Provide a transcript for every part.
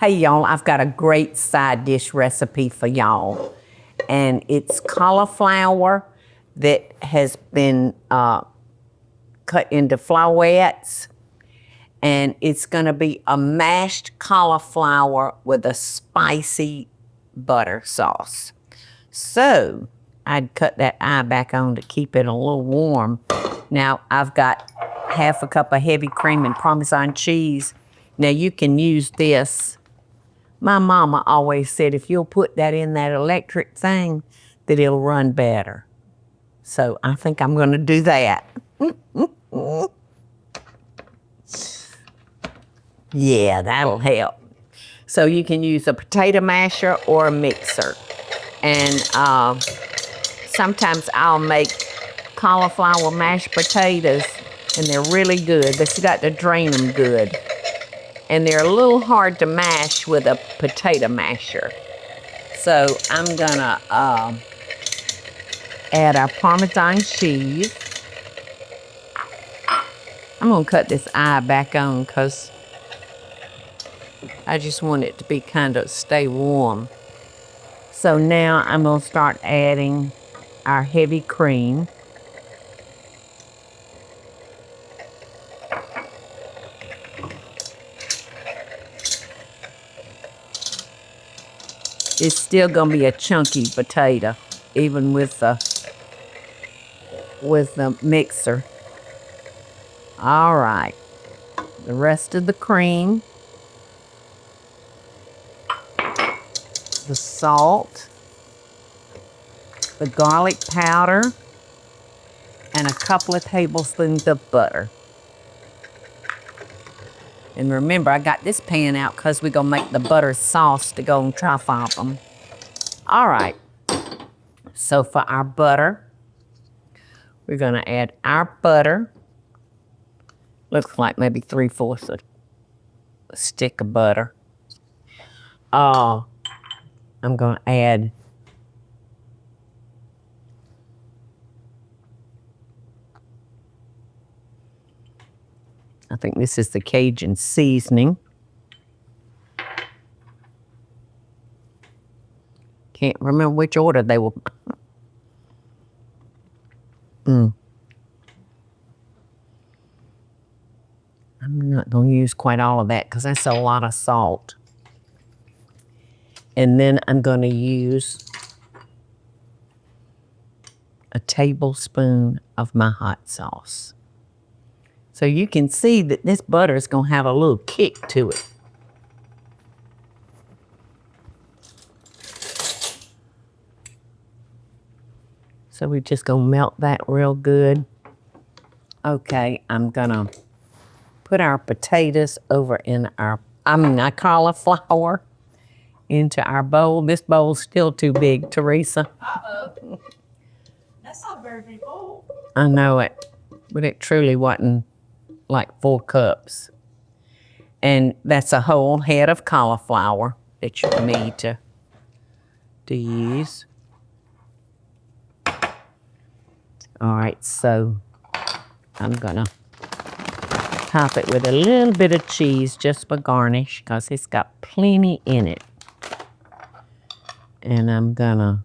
Hey y'all, I've got a great side dish recipe for y'all. And it's cauliflower that has been cut into florets. And it's gonna be a mashed cauliflower with a spicy butter sauce. So I'd cut that eye back on to keep it a little warm. Now I've got half a cup of heavy cream and Parmesan cheese. Now you can use this. My mama always said if you'll put that in that electric thing, that it'll run better. So I think I'm gonna do that. Yeah, that'll help. So you can use a potato masher or a mixer. And sometimes I'll make cauliflower mashed potatoes, and they're really good, but you got to drain them good. And they're a little hard to mash with a potato masher. So I'm gonna add our Parmesan cheese. I'm gonna cut this eye back on because I just want it to be kind of stay warm. So now I'm gonna start adding our heavy cream. It's still gonna be a chunky potato, even with the mixer. All right, the rest of the cream, the salt, the garlic powder, and a couple of tablespoons of butter. And remember, I got this pan out because we're gonna make the butter sauce to go on top of them. All right, so for our butter, we're gonna add our butter. Looks like maybe 3/4 of a stick of butter. I'm gonna add I think this is the Cajun seasoning. Can't remember which order they were. I'm not going to use quite all of that because that's a lot of salt. And then I'm going to use a tablespoon of my hot sauce. So you can see that this butter is going to have a little kick to it. So we're just going to melt that real good. Okay, I'm going to put our potatoes over in our cauliflower into our bowl. This bowl's still too big, Teresa. Uh-oh. That's not a very big bowl. I know it, but it truly wasn't like 4 cups. And that's a whole head of cauliflower that you need to use. All right, so I'm gonna top it with a little bit of cheese just for garnish because it's got plenty in it. And I'm gonna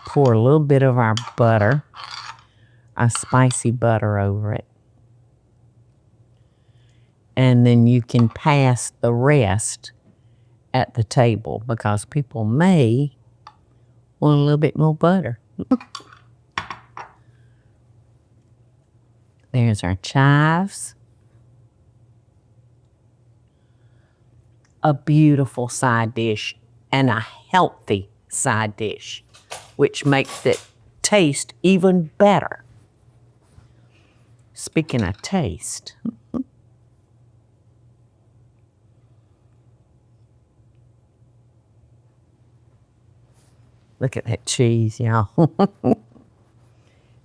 pour a little bit of our butter, our spicy butter over it. And then you can pass the rest at the table because people may want a little bit more butter. There's our chives. A beautiful side dish and a healthy side dish, which makes it taste even better. Speaking of taste, look at that cheese, y'all.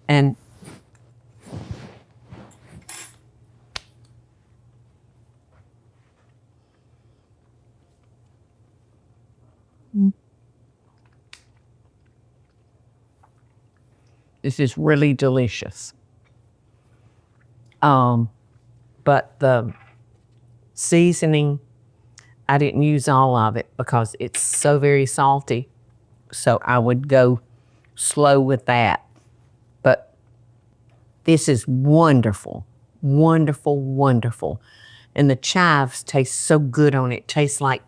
And this is really delicious. But the seasoning, I didn't use all of it because it's so very salty. So I would go slow with that. But this is wonderful, wonderful, wonderful. And the chives taste so good on it. Tastes like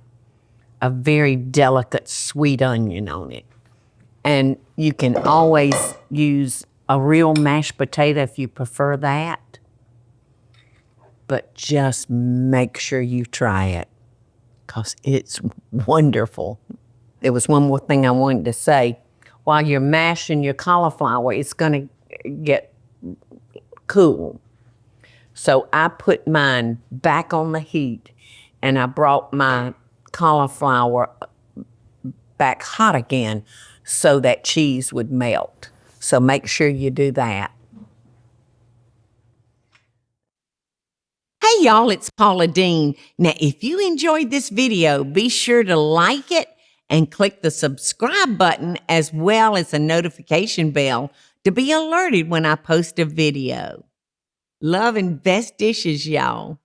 a very delicate sweet onion on it. And you can always use a real mashed potato if you prefer that. But just make sure you try it because it's wonderful. There was one more thing I wanted to say. While you're mashing your cauliflower, it's going to get cool. So I put mine back on the heat and I brought my cauliflower back hot again so that cheese would melt. So make sure you do that. Hey y'all, it's Paula Deen. Now if you enjoyed this video, be sure to like it and click the subscribe button as well as the notification bell to be alerted when I post a video. Love and best dishes, y'all.